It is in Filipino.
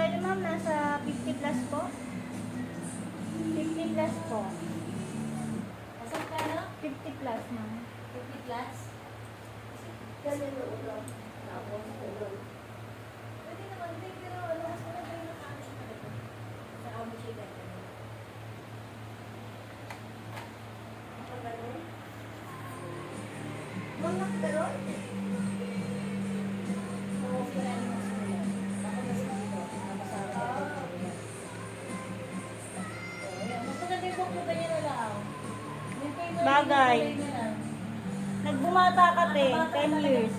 pwede ma'am, nasa 50 plus po. 50 plus po. Asan ka na? 50 plus ma'am. 50 plus? Pwede naman din, pero ano, mas maganda yung nakaano talaga. Sa amo siya ganyan. Nakaganon? Ma'am, nakaganon? Oo, sila yung mas mula. Ako mas dito, nakasama. Mas maganda yung buhok mo ganyan na lang. Yung kay Noy, Bagay. kulay na lang. Nagbumata ka te, 10 years.